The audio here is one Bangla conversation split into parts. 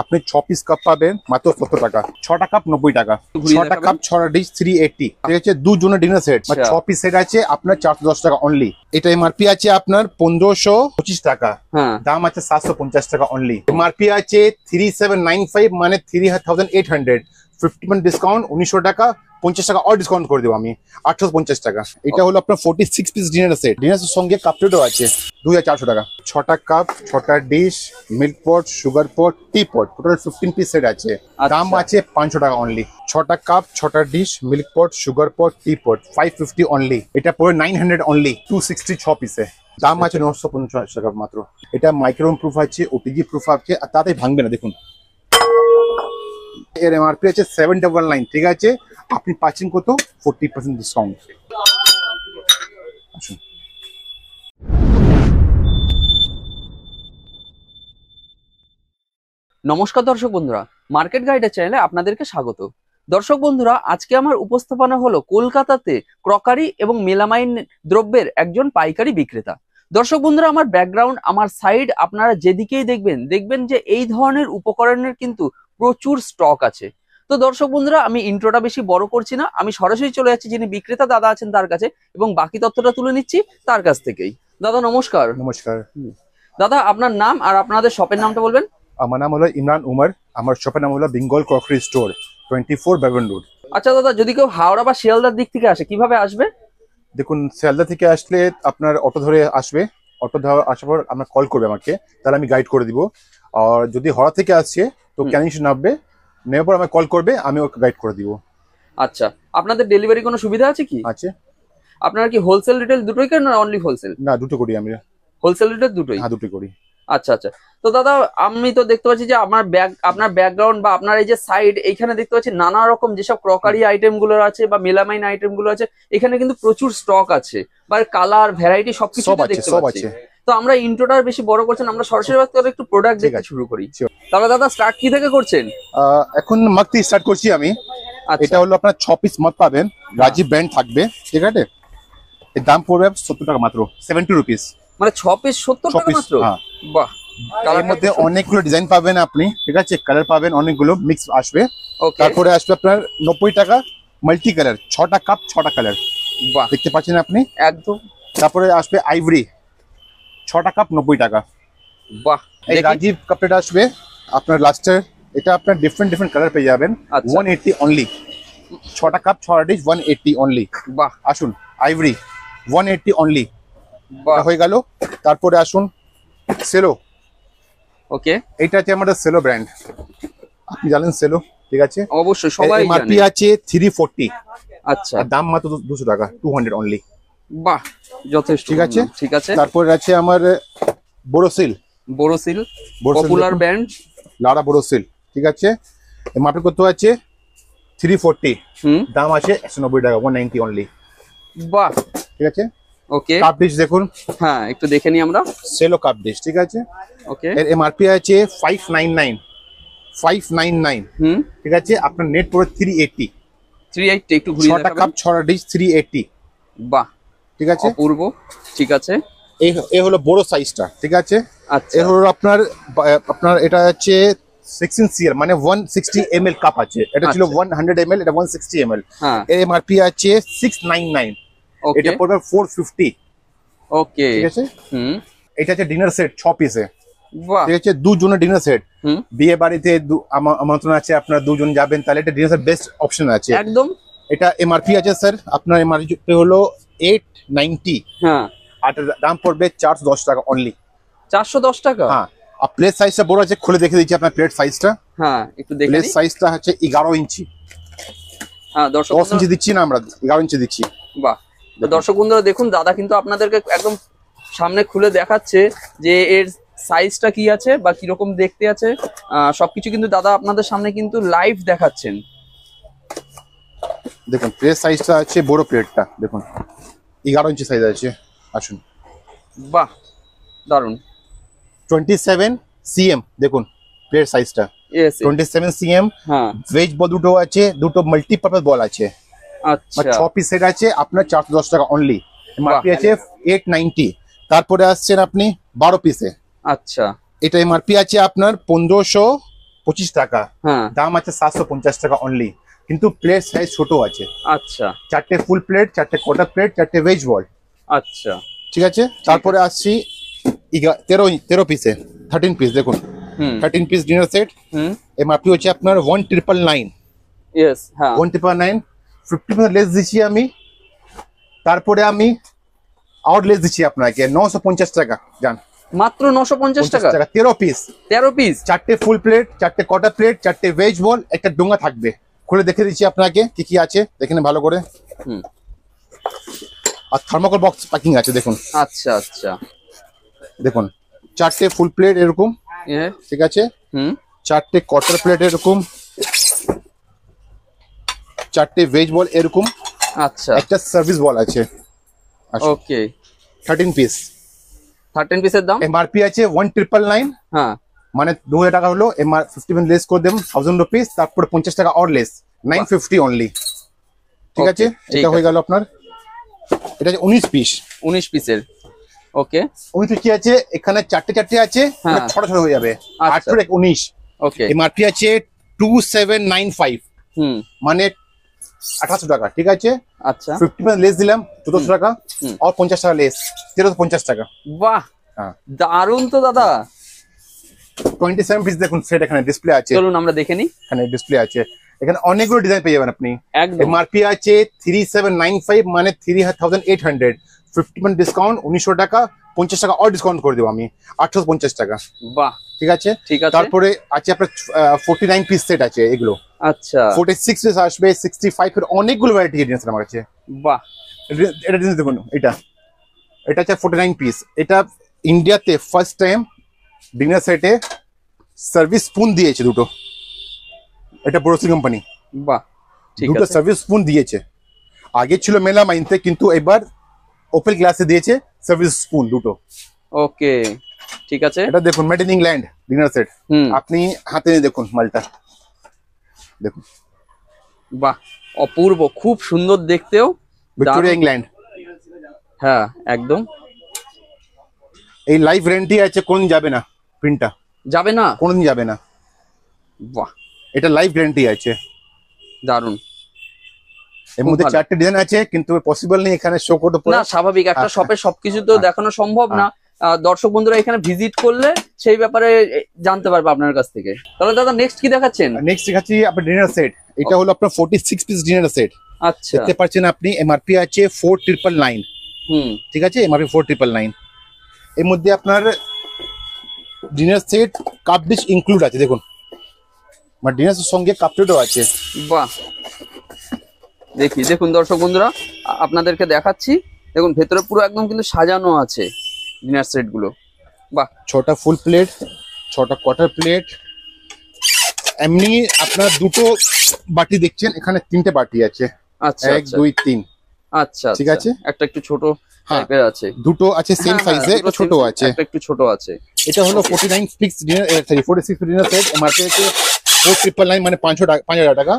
আপনি 6 পিস কাপ পাবেন মাত্র 70 টাকা। 6টা কাপ 90 টাকা, 6টা কাপ 6টা ডিশ 380। ঠিক আছে, দুজনের ডিনার সেট 6 পিস সেট আছে আপনার 410 টাকা অনলি। এটা এমআরপি আছে আপনার 1525 টাকা, দাম আছে 750 টাকা অনলি। এমআরপি আছে 3795 মানে 3800, 50% ডিসকাউন্ট 1900 টাকা, 50 টাকা আর ডিসকাউন্ট করে দেবো আমি 850 টাকা। এটা হলো আপনার 46 পিস ডিনার সেট, ডিনার সঙ্গে কাপ প্লেটও আছে 2400 টাকা। 6টা কাপ, 6টা dish, milk pot, sugar pot, tea pot, total 15 piece set আছে, দাম আছে 500 টাকা অনলি। 6টা কাপ, 6টা dish, milk pot, sugar pot, tea pot 550 only. এটা পড়ে 900 অনলি, 260 6 পিসে, দাম আছে 950 টাকা মাত্র। এটা মাইক্রোওয়েভ প্রুফ আছে, ওটিজি প্রুফ আছে, আর তাতে ভাঙবে না। দেখুন এর এমআরপি আছে 799। ঠিক আছে, আপনি পাচ্ছেন কত 40% ডিসকাউন্ট। নমস্কার দর্শক বন্ধুরা, মার্কেট গাইডের চ্যানেলে আপনাদেরকে স্বাগত। দর্শক বন্ধুরা, আজকে আমার উপস্থাপনা হলো কলকাতাতে ক্রকারি এবং মেলামাইন দ্রব্যের একজন পাইকারি বিক্রেতা। দর্শক বন্ধুরা, আমার ব্যাকগ্রাউন্ড, আমার সাইড, আপনারা যেদিকেই দেখবেন যে এই ধরনের উপকরণের কিন্তু প্রচুর স্টক আছে। তো দর্শক বন্ধুরা, আমি ইন্ট্রোটা বেশি বড় করছি না, আমি সরাসরি চলে যাচ্ছি যিনি বিক্রেতা দাদা আছেন তার কাছে, এবং বাকি তথ্যটা তুলে নিচ্ছি তার কাছ থেকেই। দাদা নমস্কার। নমস্কার দাদা, আপনার নাম আর আপনাদের শপের নামটা বলবেন। আমার নাম হলো ইমরান উমর, আমার শপের নাম হলো বেঙ্গল ক্রকারি স্টোর, 24 বেগন রোড। আচ্ছা দাদা, যদি কেউ হাওড়া বা শিয়ালদার দিক থেকে আসে কিভাবে আসবে? দেখুন, শিয়ালদা থেকে আসলে আপনার অটো ধরে আসবে, অটো ধরে আসার পর আপনার কল করবে আমাকে, তাহলে আমি গাইড করে দিব। আর যদি হাওড়া থেকে আসছে তো ক্যানিং নামবে, নেওয়ার পর আমাকে কল করবে, আমি ওকে গাইড করে দিব। আচ্ছা, আপনাদের ডেলিভারি কোনো সুবিধা আছে কি? আছে। আপনারা কি হোলসেল রিটেল দুটোই করেন না অনলি হোলসেল? না, দুটো করি আমি। হোলসেল রিটেল দুটোই? হ্যাঁ, দুটোই করি। আচ্ছা আচ্ছা। তো দাদা, আমি তো দেখতে পাচ্ছি যে আপনার ব্যাকগ্রাউন্ড বা আপনার এই যে সাইড, এইখানে দেখতে পাচ্ছি নানা রকম যেসব ক্রকারি আইটেম গুলো আছে বা মেলামাইন আইটেম গুলো আছে, এখানে কিন্তু প্রচুর স্টক আছে, বা কালার ভ্যারাইটি সবকিছু দেখতে পাচ্ছি। তো আমরা ইন্ট্রোটা বেশি বড় করছেন, আমরা সরাসরি একটু প্রোডাক্ট দেখে শুরু করি। তাহলে দাদা, স্টার্ট কি থেকে করছেন? এখন মগ থেকে স্টার্ট করছি আমি। এটা হলো আপনার 6 পিস মগ পাবেন, রাজীব ব্র্যান্ড থাকবে। ঠিক আছে, এর দাম পড়বে 70 টাকা মাত্র, 70 রুপিস। মানে 6 পিস 70 টাকা মাত্র? বাহ। এর মধ্যে অনেকগুলো ডিজাইন পাবেন আপনি, ঠিক আছে, কালার পাবেন অনেকগুলো, মিক্স আসবে। তারপরে আসবে আপনার 90 টাকা মাল্টি কালার, 6টা কাপ 6টা কালার। বাহ, দেখতে পাচ্ছেন আপনি একদম। তারপরে আসবে আইভরি, 6টা কাপ 90 টাকা। বাহ। এই রাজীব কাপটা আসবে আপনার লাস্টের, এটা আপনার ডিফারেন্ট কালার পেয়ে যাবেন, 180 অনলি। 6টা কাপ 6টা ডিশ 180 অনলি। বাহ। আসুন, আইভরি 180 অনলি। বাহ, হয়ে গেল। তারপরে আসুন সেলো। ওকে, এটা হচ্ছে আমাদের সেলো ব্র্যান্ড, আপনি জানেন সেলো, ঠিক আছে? অবশ্যই সবাই জানে। এমআরপি আছে 340। আচ্ছা, দাম মাত্র 200 টাকা, 200 অনলি। বাহ, যথেষ্ট। ঠিক আছে, ঠিক আছে। তারপরে আছে আমার বোরোসিল, পপুলার ব্র্যান্ড, লারা বোরোসিল। ঠিক আছে, এমআরপি কত আছে 340, দাম আছে 190 টাকা, 190 অনলি। বাহ, ঠিক আছে। ওকে, কাপ ডিশ দেখুন। হ্যাঁ, একটু দেখে নিই আমরা। সেলো কাপ ডিশ, ঠিক আছে। ওকে, এর এমআরপি আছে 599। ঠিক আছে, আপনার নেট পড়ে 380। একটু ঘুরিয়ে 6টা কাপ 6টা ডিশ 380। বাহ, ঠিক আছে, অপূর্ব। ঠিক আছে, এই হলো বড় সাইজটা। ঠিক আছে, আচ্ছা, এর হলো আপনার এটা হচ্ছে 16 সিএল, মানে 160 ml কাপ আছে। এটা ছিল 100 ml, এটা 160 ml। এর এমআরপি আছে 699, এটা পড়বে 450। ওকে, ঠিক আছে। এটা হচ্ছে ডিনার সেট 6 পিসে। বাহ, ঠিক আছে, দুজনের ডিনার সেট, বিয়ে বাড়িতে আমন্ত্রণ আছে, আপনার দুজন যাবেন, তাহলে এটা ডিনার সেট বেস্ট অপশন আছে একদম। এটা এমআরপি আছে স্যার, আপনার এমআরপি হলো 890। হ্যাঁ, আর দাম পড়বে 410 টাকা অনলি। 410 টাকা? হ্যাঁ। আর প্লেট সাইজটা বড় আছে, খুলে দেখে দিচ্ছি আপনার প্লেট সাইজটা। হ্যাঁ, একটু দেখে প্লেট সাইজটা হচ্ছে 11 ইঞ্চি। হ্যাঁ, 10 ইঞ্চি দিচ্ছি না আমরা, 11 ইঞ্চি দিচ্ছি। বাহ। তো দর্শক বন্ধুরা দেখুন, দাদা কিন্তু আপনাদেরকে একদম সামনে খুলে দেখাচ্ছে যে এর সাইজটা কি আছে বা কিরকম দেখতে আছে, সবকিছু কিন্তু দাদা আপনাদের সামনে কিন্তু লাইভ দেখাচ্ছেন। দেখুন প্লেট সাইজটা আছে, বড় প্লেটটা দেখুন 11 ইঞ্চি সাইজ আছে। আসুন, বাহ, দারুন। 27 cm দেখুন প্লেট সাইজটা, 27 cm। হ্যাঁ, ভেজ বল দুটো আছে, দুটো মাল্টিপারপাস বল আছে। আচ্ছা, 6 পিস সেট আছে আপনার 410 টাকা অনলি। এমআরপি আছে 890। তারপরে আসছেন আপনি 12 পিসে। আচ্ছা, এটা এমআরপি আছে আপনার 1550 25 টাকা, হ্যাঁ দাম আছে 750 টাকা অনলি, কিন্তু প্লেট সাইজ ছোট আছে। আচ্ছা চারটে ফুল প্লেট, চারটে কোয়ার্টার প্লেট, চারটে ভেজ বল। আচ্ছা ঠিক আছে, তারপরে আসছি 13 পিসে 13 পিস। দেখুন 13 পিস ডিনার সেট, এমআরপি হচ্ছে আপনার 1999। ইয়েস হ্যাঁ 1999, 50% লেস দিচ্ছি আমি। তারপরে আমি আউটলেস দিচ্ছি আপনাকে 950 টাকা। জান মাত্র 950 টাকা 13 পিস, 13 পিস। চারটে ফুল প্লেট, চারটে কোয়ার্টার প্লেট, চারটে ভেজ বল, একটা ডোঙ্গা থাকবে। খুলে দেখে দিচ্ছি আপনাকে কি কি আছে, দেখেন ভালো করে। আর থার্মোকল বক্স প্যাকিং আছে দেখুন। আচ্ছা আচ্ছা দেখুন চারটে ফুল প্লেট এরকম, ঠিক আছে, চারটে কোয়ার্টার প্লেট এরকম, চারটে ভেজ বল এরকম, আচ্ছা একটা সার্ভিস বল আছে। ওকে 13 পিস, 13 পিসের দাম এমআরপি আছে 1999। হ্যাঁ মানে 2000 টাকা হলো, এমআর 50% লেস করে দেব 1000 রুপিস, তারপরে 50 টাকা অর লেস, 950 অনলি। ঠিক আছে, এটা হয়ে গেল আপনার। এটা আছে 19 পিস, 19 পিসের। ওকে 19 কি আছে, এখানে চারটে চারটে আছে, হ্যাঁ। ছোট ছোট হয়ে যাবে। আচ্ছা। 8 19, ওকে এমআরপি আছে 2795, মানে 1800 টাকা। ঠিক আছে, আচ্ছা 50% লেস দিলাম 1400 টাকা, আর 50 টাকা লেস, 1350 টাকা। বাহ হ্যাঁ দারুন তো দাদা। 27 পিস দেখুন সেট, এখানে ডিসপ্লে আছে, চলুন আমরা দেখে নিই। এখানে ডিসপ্লে আছে, এখানে অনেকগুলো ডিজাইন পেয়ে যাবেন আপনি। একদম এমআরপি আছে 3795, মানে 3800, 50% ডিসকাউন্ট 1900 টাকা, 50 টাকা আর ডিসকাউন্ট করে দেবো আমি, 850 টাকা। বাহ ঠিক আছে, ঠিক আছে। তারপরে আছে আপনার 49 পিস সেট আছে এগুলো, আচ্ছা 46 পিস আসবে, 65 এর অনেকগুলো ভ্যারাইটি জিনিস আমার কাছে। বাহ এটা জিনিস দেখুন, এটা আছে 49 পিস। এটা ইন্ডিয়াতে ফার্স্ট টাইম ডিনার সেটে সার্ভিস স্পুন দিয়েছে দুটো, এটা বোরোসি কোম্পানি, বাহ ঠিক দুটো আছে। সার্ভিস স্পুন দিয়েছে। আগে ছিল মেলামাইনতে, কিন্তু এবার ওপেল গ্লাসে দিয়েছে সার্ভিস স্পুন দুটো। ওকে ঠিক আছে। এটা দেখুন made in England dinner set, আপনি হাতে নিয়ে দেখুন মালটা, দেখুন বাহ অপূর্ব, খুব সুন্দর দেখতেও। Victoria England. হ্যাঁ একদম। এই লাইভ রেন্টি আছে, কোন যাবে না, প্রিন্টটা যাবে না, কোনদিন যাবে না। বাহ এটা লাইভ গ্যারান্টি আছে। দারুন। এর মধ্যে ভালো। চারটে ডিজাইন আছে, কিন্তু পসিবল নেই এখানে শো করতে না স্বাভাবিক, একটা হ্যাঁ, শপে সবকিছু তো দেখানো সম্ভব না। দর্শক বন্ধুরা এখানে ভিজিট করলে সেই ব্যাপারে জানতে পারবে আপনার কাছ থেকে। তাহলে দাদা নেক্সট কি দেখাচ্ছেন? নেক্সট দেখাচ্ছি আপনার ডিনার সেট। এটা হলো আপনার 46 পিস ডিনার সেট। আচ্ছা দেখতে পাচ্ছেন আপনি, এমআরপি আছে 4999। ঠিক আছে, এমআরপি 4999। এর মধ্যে আপনার dinner set cup dish include আছে, দেখুন মানে ডিনার সঙ্গে কাপ প্লেটও আছে। বাহ দেখুন দর্শক বন্ধুরা আপনাদেরকে দেখাচ্ছি, দেখুন ভেতরে পুরো একদম কিন্তু সাজানো আছে ডিনার সেট গুলো। বাহ 6টা ফুল প্লেট, 6টা কোয়ার্টার প্লেট। এমনি আপনার দুটো বাটি দেখছেন, এখানে 3টে বাটি আছে, আচ্ছা 1 2 3। আচ্ছা ঠিক আছে, একটা একটু ছোট হ্যাঁ, টাইপের আছে, দুটো আছে সেম সাইজে, দুটো ছোট same size, আছে, একটা একটু ছোট আছে। এটা হলো 49 piece dinner, sorry 46 piece dinner set. MRP আছে 4999, মানে 5000 টাকা।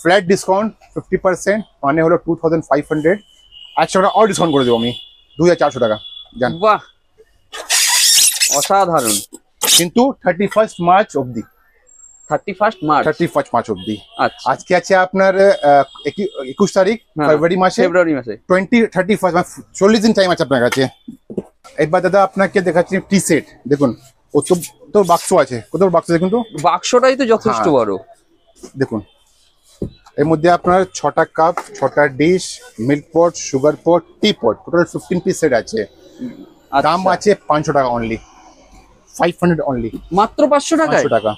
ফ্ল্যাট ডিসকাউন্ট 50%, মানে হলো 2500। 100 টাকা আর ডিসকাউন্ট করে দেবো আমি, 2400 টাকা। জান বাহ অসাধারণ। কিন্তু 31 মার্চ অবধি, 31 মার্চ 31 মার্চ অবধি। আচ্ছা আজকে আছে আপনার 21 তারিখ ফেব্রুয়ারি মাসে, ফেব্রুয়ারি মাসে 31 মানে 40 দিন টাইম আছে আপনার কাছে। এবার দাদা আপনাকে দেখাচ্ছি টি সেট। দেখুন ও তো বাক্স আছে, কত বাক্স দেখুন তো, বাক্সটাই তো যথেষ্ট হ্যাঁ। বড়। দেখুন এর মধ্যে আপনার 6টা কাপ, 6টা dish, milk pot, sugar pot, tea pot, total 15 piece set আছে। দাম আছে 500 টাকা অনলি, 500 অনলি, মাত্র 500 টাকায়। 500 টাকা।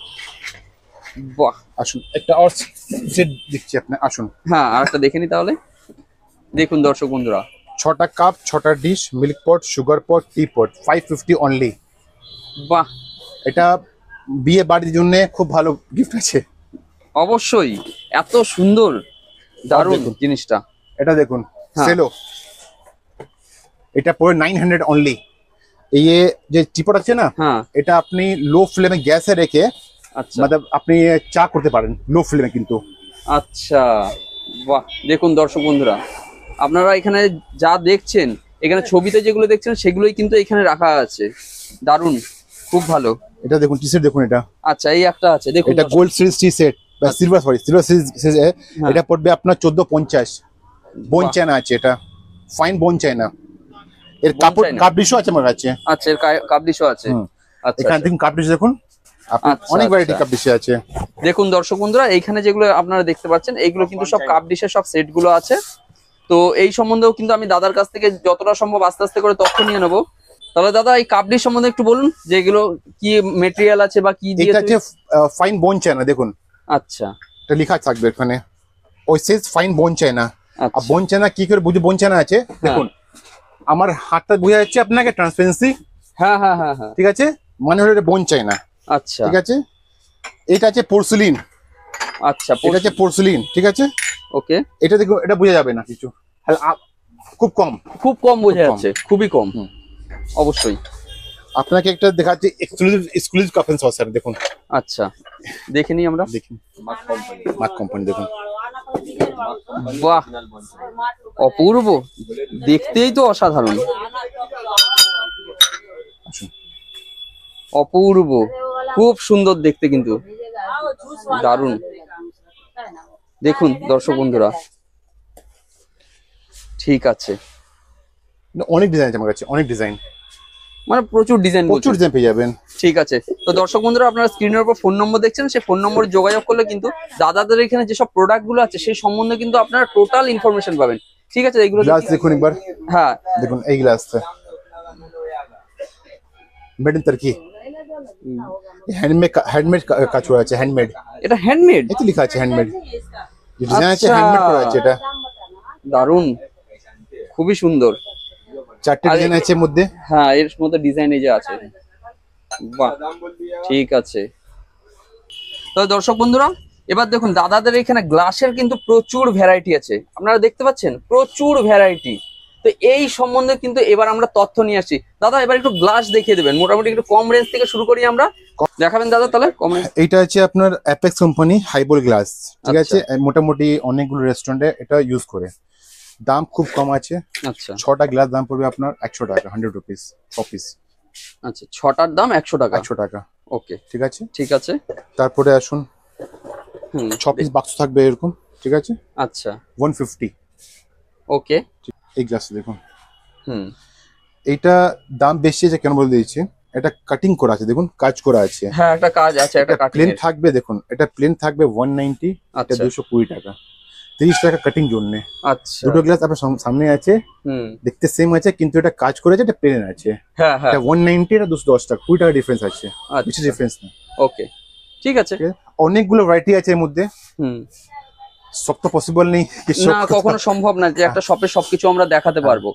বাহ আসুন একটা আর সেট দিচ্ছি আপনি, আসুন। হ্যাঁ আর একটা দেখে নি তাহলে। দেখুন দর্শক বন্ধুরা 6টা কাপ, 6টা dish, milk pot, sugar pot, tea pot, 550 only. বাহ এটা বিয়ে বাড়ির জন্য খুব ভালো গিফট আছে। অবশ্যই, এত সুন্দর দারুণ দেখুন। জিনিসটা। এটা দেখুন হ্যাঁ। সেলো, এটা পড়ে 900 অনলি। এই যে টিপট আছে না, হ্যাঁ এটা আপনি লো ফ্লেমে গ্যাসে রেখে, আচ্ছা মানে আপনি চা করতে পারেন লো ফ্লেমে কিন্তু। আচ্ছা বাহ দেখুন দর্শক বন্ধুরা আপনারা এখানে যা দেখছেন, এখানে ছবিতে যেগুলো দেখছেন সেগুলোই কিন্তু এখানে রাখা আছে। দারুণ খুব ভালো। এটা দেখুন টি সেট দেখুন, এটা আচ্ছা এই একটা আছে দেখুন, এটা গোল্ড সিরিজ টি সেট বা সিলভার, সরি সিলভার সিরিজ। হ্যাঁ। এটা পড়বে আপনার 1450। বোন বাহ। চায়না আছে, এটা ফাইন বোন চায়না। এর বোন কাপড় চায়না। কাপড়িশও আছে আমার কাছে। আচ্ছা এর কাবলিশও আছে। হুম। আচ্ছা এখানে আচ্ছা। দেখুন কাপড়িশ দেখুন, আপনার আচ্ছা, অনেক ভ্যারাইটি আচ্ছা। কাপড়িশ আছে। দেখুন দর্শক বন্ধুরা, এইখানে যেগুলো আপনারা দেখতে পাচ্ছেন এইগুলো কিন্তু সব কাপ ডিশের সব সেট গুলো আছে। তো এই সম্বন্ধেও কিন্তু আমি দাদার কাছ থেকে যতটা সম্ভব আস্তে আস্তে করে তথ্য নিয়ে নেবো। তাহলে দাদা এই কাপ ডিশ সম্বন্ধে একটু বলুন, যে এগুলো কি মেটেরিয়াল আছে বা কি দিয়ে এটা আছে ফাইন বোন চায়না, দেখুন আচ্ছা এটা লেখা থাকবে এখানে, ওই সেজ ফাইন বোন চায়না। আর আচ্ছা। বোন চায়না কি করে বুঝে বোন চায়না আছে, দেখুন আমার হাতটা বোঝা যাচ্ছে আপনাকে ট্রান্সপারেন্সি, হ্যাঁ হ্যাঁ হ্যাঁ হ্যাঁ। ঠিক আছে, মানে হলো এটা বোন চায়না। আচ্ছা ঠিক আছে, এটা আছে পোর্সিলিন। আচ্ছা এটা আছে পোর্সিলিন, ঠিক আছে। ওকে। এটা দেখুন, এটা বোঝা যাবে না কিছু, খুব কম, খুব কম বোঝা খুব কম। যাচ্ছে, খুবই কম। হুম। অবশ্যই। আপনাকে একটা দেখাচ্ছি এক্সক্লুসিভ কাফেন সসার, দেখুন আচ্ছা দেখে নিই আমরা। দেখুন মাক কোম্পানি, দেখুন বাহ অপূর্ব, দেখতেই তো অসাধারণ, আসুন। অপূর্ব, খুব সুন্দর দেখতে, কিন্তু দারুণ। দেখুন দর্শক বন্ধুরা, ঠিক আছে, অনেক ডিজাইন আছে আমার কাছে, অনেক ডিজাইন, মানে প্রচুর ডিজাইন, প্রচুর ডিজাইন পেয়ে যাবেন। ঠিক আছে। তো দর্শক বন্ধুরা, আপনারা স্ক্রিনের উপর ফোন নম্বর দেখছেন, সেই ফোন নম্বরে যোগাযোগ করলে কিন্তু দাদাদের এখানে যেসব প্রোডাক্ট গুলো আছে সেই সম্বন্ধে কিন্তু আপনারা টোটাল ইনফরমেশন পাবেন। ঠিক আছে, এগুলো গ্লাস দেখুন একবার, হ্যাঁ দেখুন এই গ্লাস মেড ইন তুর্কি, হ্যান্ডমেড কাজ করা আছে, হ্যান্ডমেড। এটা হ্যান্ডমেড, এই তো লেখা আছে হ্যান্ডমেড, ডিজাইন আছে আচ্ছা। হ্যান্ডমেড করা আছে। এটা দারুণ, খুবই সুন্দর। চারটে আর ডিজাইন আছে এর মধ্যে। হ্যাঁ এর মধ্যে ডিজাইন এই যে আছে, বাহ ঠিক আছে। তো দর্শক বন্ধুরা, এবার দেখুন দাদাদের এখানে গ্লাসের কিন্তু প্রচুর ভ্যারাইটি আছে, আপনারা দেখতে পাচ্ছেন প্রচুর ভ্যারাইটি। তো এই সম্বন্ধে কিন্তু এবার আমরা তথ্য নিয়ে আসছি। দাদা এবার একটু গ্লাস দেখিয়ে দেবেন, মোটামুটি একটু কম রেঞ্জ থেকে শুরু করি আমরা, দেখাবেন দাদা তাহলে কম রেঞ্জ। এইটা আছে আপনার অ্যাপেক্স কোম্পানি হাইবল গ্লাস, ঠিক আছে। আচ্ছা। মোটামুটি অনেকগুলো রেস্টুরেন্টে এটা ইউজ করে, দাম খুব কম আছে। আচ্ছা 6টা গ্লাস দাম পড়বে আপনার 100 টাকা, 100 রুপিস 6 পিস। আচ্ছা, 6টার দাম 100 টাকা। 100 টাকা, ওকে ঠিক আছে। ঠিক আছে। তারপরে আসুন, হুম 6 পিস বাক্স থাকবে এরকম, ঠিক আছে। আচ্ছা 150। ওকে। এই গ্লাস দেখুন, হুম এইটা দাম বেশি আছে কেন বলে দিয়েছি, এটা কাটিং করা আছে, দেখুন কাজ করা আছে। হ্যাঁ একটা কাজ আছে, একটা কাটিং প্লেন থাকবে, দেখুন এটা প্লেন থাকবে 190, এটা আচ্ছা 220 টাকা, 30 টাকা কাটিং জন্য। আচ্ছা। দুটো গ্লাস আপনার সামনে আছে, হুম দেখতে সেম আছে কিন্তু এটা কাজ করেছে, এটা প্লেন আছে। হ্যাঁ হ্যাঁ এটা 190, এটা 210 টাকা, 20 টাকা ডিফারেন্স আছে, বেশি আচ্ছা ডিফারেন্স না। ওকে ঠিক আছে। ঠিক আছে? অনেকগুলো ভ্যারাইটি আছে এর মধ্যে, হুম সব তো পসিবল নেই কি সব না কখনো সম্ভব না যে একটা শপে সবকিছু আমরা দেখাতে পারবো,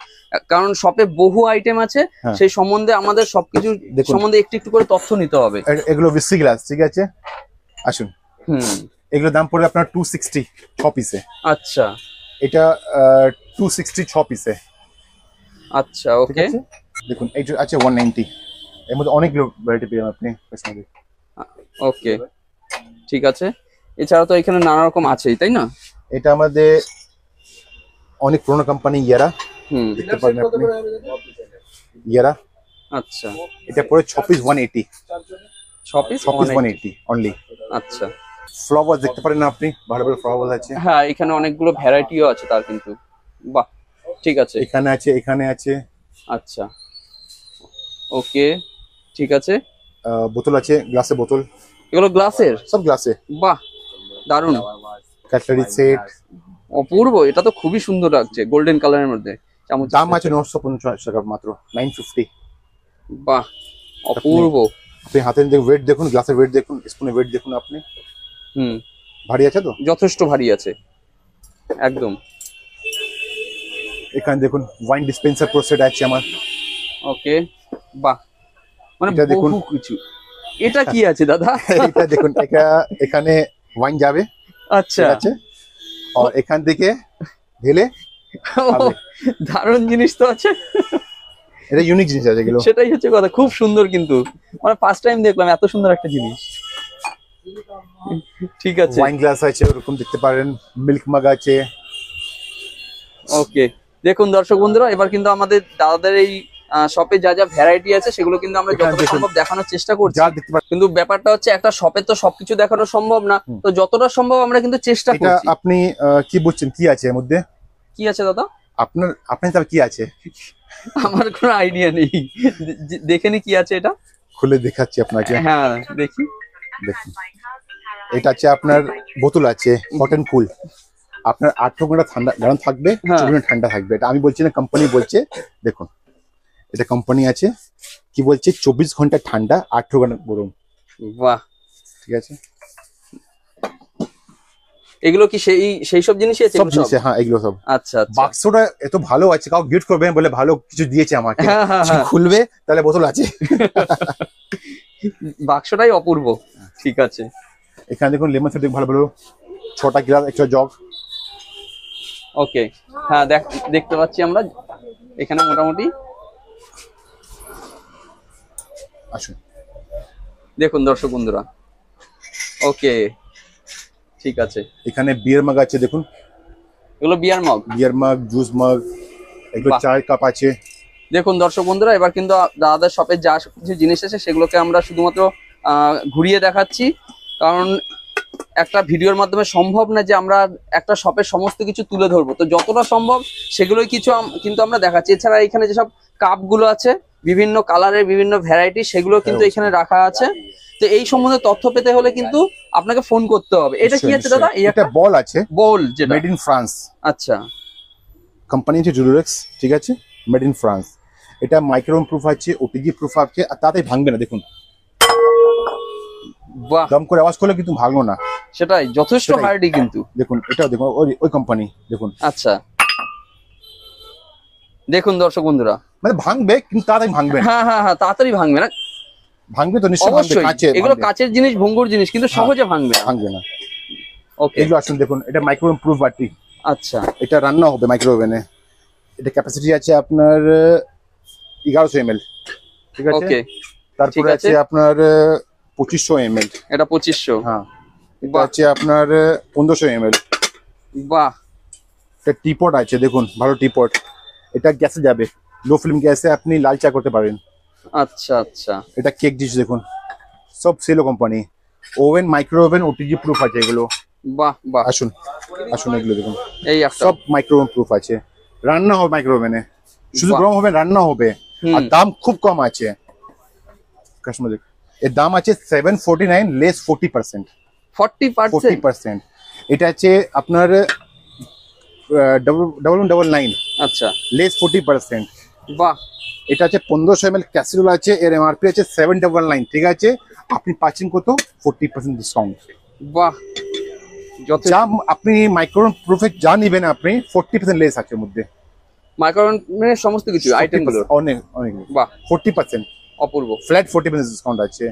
কারণ শপে বহু আইটেম আছে, হ্যাঁ। সেই সম্বন্ধে আমাদের সবকিছু দেখুন। সম্বন্ধে একটু একটু করে তথ্য নিতে হবে। এগুলো বিসি গ্লাস, ঠিক আছে। আসুন, হুম এগুলো দাম পড়বে আপনার 260 6 পিসে। আচ্ছা এটা 260 6 পিসে, আচ্ছা ঠিক ওকে আছে। দেখুন এই যে আছে 190, এর মধ্যে অনেকগুলো ভ্যারাইটি পেয়ে যাবেন আপনি। ওকে ঠিক আছে। এছাড়া তো এখানে নানা রকম আছেই তাই না? এটা আমাদের অনেক পুরোনো কোম্পানি ইয়ারা, হুম দেখতে পারেন আপনি ইয়ারা। আচ্ছা এটা পড়ে 6 পিস 180, 6 পিস 6 পিস 180 অনলি। আচ্ছা ফ্লাওয়ার দেখতে পারেন আপনি, ভালো ভালো ফ্লাওয়ার আছে। হ্যাঁ এখানে অনেকগুলো ভ্যারাইটিও আছে তার কিন্তু, বাহ ঠিক আছে। এখানে আছে, এখানে আছে, আচ্ছা ওকে ঠিক আছে। বোতল আছে, গ্লাসে বোতল, এগুলো গ্লাসের, সব গ্লাসে। বাহ দারুণ কাটলারি সেট, অপূর্ব, এটা তো খুবই সুন্দর লাগছে গোল্ডেন কালারের মধ্যে। চামচ দাম আছে 950 টাকা মাত্র, 950। বাহ অপূর্ব। আপনি হাতের ওয়েট দেখুন, গ্লাসের ওয়েট দেখুন, স্পুনের ওয়েট দেখুন আপনি, হুম ভারী আছে তো, যথেষ্ট ভারী আছে একদম। এখানে দেখুন ওয়াইন ডিসপেন্সার প্রো সেট আছে আমার। ওকে বাহ, মানে এটা দেখুন। বহু কিছু। এটা কি আছে দাদা? এটা দেখুন, এটা এখানে ওয়াইন যাবে, আচ্ছা ঠিক আছে, আর এখান থেকে ঢেলে খাবে। দারুণ জিনিস তো আছে, এটা ইউনিক জিনিস আছে এগুলো। সেটাই হচ্ছে কথা, খুব সুন্দর কিন্তু, মানে ফার্স্ট টাইম দেখলাম এত সুন্দর একটা জিনিস। ঠিক আছে ওয়াইন গ্লাস আছে ওরকম দেখতে পারেন, মিল্ক মাগ আছে। ওকে দেখুন দর্শক বন্ধুরা, এবার কিন্তু আমাদের দাদাদের এই শপে যা যা ভ্যারাইটি আছে সেগুলো কিন্তু আমরা এখানে যতটা দেখুন। সম্ভব দেখানোর চেষ্টা করছি। যা দেখতে পাচ্ছেন কিন্তু ব্যাপারটা হচ্ছে একটা শপে তো সবকিছু দেখানো সম্ভব না, তো যতটা সম্ভব আমরা কিন্তু চেষ্টা এটা করছি। আপনি কি বুঝছেন কি আছে এর মধ্যে? কি আছে দাদা? আপনার হিসাবে কি আছে? আমার কোনো আইডিয়া নেই, দেখে নি কি আছে এটা। খুলে দেখাচ্ছি আপনাকে। হ্যাঁ দেখি। দেখুন, এটা আছে আপনার বোতল আছে কটন কুল। আপনার 8 ঘন্টা ঠান্ডা গরম থাকবে, হ্যাঁ। 24 ঘন্টা ঠান্ডা থাকবে। এটা আমি বলছি না, কোম্পানি বলছে। দেখুন, এটা কোম্পানি আছে কি বলছে, 24 ঘন্টা ঠান্ডা, 8 ঘন্টা গরম। বাহ, ঠিক আছে, এগুলো কি সেই সব জিনিসই আছে? সব এগুলো জিনিস, হ্যাঁ এগুলো সব। আচ্ছা আচ্ছা। বাক্সটা এত ভালো আছে, কাউ গিফট করবেন বলে ভালো কিছু দিয়েছে আমাকে। হ্যাঁ, হ্যাঁ, হ্যাঁ। খুলবে তাহলে বোতল আছে। বাক্সটাই অপূর্ব। ঠিক আছে, এখানে দেখুন লেমন সেট ভালো ভালো, 6টা গ্লাস, একটা জগ। ওকে, হ্যাঁ দেখতে পাচ্ছি আমরা এখানে মোটামুটি। আসুন, দেখুন দর্শক বন্ধুরা, ওকে ঠিক আছে। এখানে বিয়ার মাগ আছে, দেখুন এগুলো বিয়ার মগ। বিয়ার মাগ, জুস মাগ, এগুলো বাহ। চায়ের কাপ আছে। দেখুন দর্শক বন্ধুরা, এবার কিন্তু দাদাদের শপে যা কিছু জিনিস আছে সেগুলোকে আমরা শুধুমাত্র ঘুরিয়ে দেখাচ্ছি, কারণ একটা ভিডিওর মাধ্যমে সম্ভব না যে আমরা একটা শপের সমস্ত কিছু তুলে ধরবো। তো যতটা সম্ভব সেগুলোই কিছু কিন্তু আমরা দেখাচ্ছি। এছাড়া এখানে যেসব কাপগুলো আছে বিভিন্ন কালারের, বিভিন্ন ভ্যারাইটি, সেগুলো কিন্তু এখানে রাখা আছে। তো এই সম্বন্ধে তথ্য পেতে হলে কিন্তু আপনাকে ফোন করতে হবে। এটা কি আছে দাদা? এই এটা একটা বল আছে, বোল যেটা মেড ইন ফ্রান্স। আচ্ছা, কোম্পানি হচ্ছে জুলুরেক্স, ঠিক আছে, মেড ইন ফ্রান্স। এটা মাইক্রোওয়েভ প্রুফ আছে, ওটিজি প্রুফ আছে, আর তাতেই ভাঙবে না। দেখুন, বাহ, দম করে আওয়াজ করলে কিন্তু ভাঙলো না। সেটাই যথেষ্ট সেটাই। হার্ডি কিন্তু। দেখুন, এটাও দেখুন, ওই কোম্পানি দেখুন। আচ্ছা, দেখুন দর্শক বন্ধুরা, মানে ভাঙবে কিন্তু তাড়াতাড়ি ভাঙবে না। হ্যাঁ হ্যাঁ হ্যাঁ, তাড়াতাড়ি ভাঙবে না ভাঙবে তো নিশ্চয়ই, ভাঙবে, অবশ্যই। কাঁচে এগুলো ভাঙবে। কাচের জিনিস, ভঙ্গুর জিনিস, কিন্তু সহজে ভাঙবে না। ভাঙবে না। ওকে, এগুলো আসুন দেখুন, এটা মাইক্রোওয়েভ প্রুফ বাটি। আচ্ছা, এটা রান্না হবে মাইক্রোওভেনে। এটা ক্যাপাসিটি আছে আপনার 1100 ml, ঠিক আছে। ওকে, তারপরে ঠিক আছে। আছে আপনার 2500 ml। এটা 2500। হ্যাঁ, এটা বাহ। আছে আপনার 1500 ml। বাহ, এটা টিপট আছে, দেখুন ভালো টিপট। এটা গ্যাসে যাবে, লো ফ্লেম গ্যাসে আপনি লাল চা করতে পারেন। আচ্ছা আচ্ছা, এটা কেক ডিশ, দেখুন সব Cello company. Oven, micro oven, OTG proof আছে এগুলো। বাহ বাহ, আসুন আসুন, এগুলো দেখুন, এই একটা সব মাইক্রোওভেন প্রুফ আছে। রান্না হবে মাইক্রো ওভেনে, শুধু বাহ। গরম হবে, রান্না হবে। হুম। আর দাম খুব কম আছে। কাস্টমার দেখ, এর দাম আছে 749, লেস 40%। 40%। 40%। এটা আছে আপনার 1199, আচ্ছা, লেস 40%। বাহ, এটা আছে 1500 ml ক্যাসেরোল আছে, এর এমআরপি আছে 799, ঠিক আছে। আপনি পাচ্ছেন কত? 40% ডিসকাউন্ট। বাহ, যথেষ্ট। যা আপনি মাইক্রোওয়েভ প্রুফে যা নেবেন আপনি 40% লেস আছে এর মধ্যে। মাইক্রোওয়েভের সমস্ত কিছু আইটেম গুলো। অনেক অনেক, বাহ, 40%, অপূর্ব। ফ্ল্যাট 40% ডিসকাউন্ট আছে।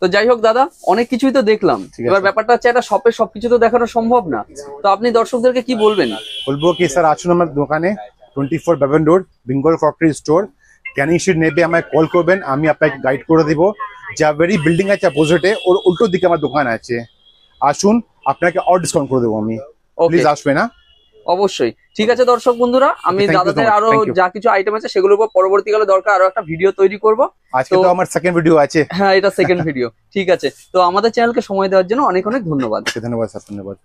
তো যাই হোক দাদা, অনেক কিছুই তো দেখলাম। ঠিক আছে। এবার ব্যাপারটা হচ্ছে একটা শপের সবকিছু তো দেখানো সম্ভব না, তো আপনি দর্শকদেরকে কি বলবেন? বলবো কি স্যার, আসুন আমার দোকানে, 24 Bevan road, Bengal crockery store. Canning street নেবে, আমায় কল করবেন, আমি আপনাকে গাইড করে দিব। জাভেরি বিল্ডিং আছে অপোজিটে, ওর উল্টো দিকে আমার দোকান আছে। আসুন, আপনাকে আর ডিসকাউন্ট করে দেবো আমি। ওকে, প্লিজ আসবে না? অবশ্যই। ঠিক আছে দর্শক বন্ধুরা, আমি Okay, thank you so দাদাদের much, আরো thank you. যা কিছু আইটেম আছে সেগুলোর উপর পরবর্তীকালে দরকার আরো একটা ভিডিও তৈরি করব। আজকে তো আমার সেকেন্ড ভিডিও আছে। হ্যাঁ, এটা সেকেন্ড ভিডিও। ঠিক আছে, তো আমাদের চ্যানেলকে সময় দেওয়ার জন্য অনেক অনেক ধন্যবাদ। ধন্যবাদ স্যার, ধন্যবাদ।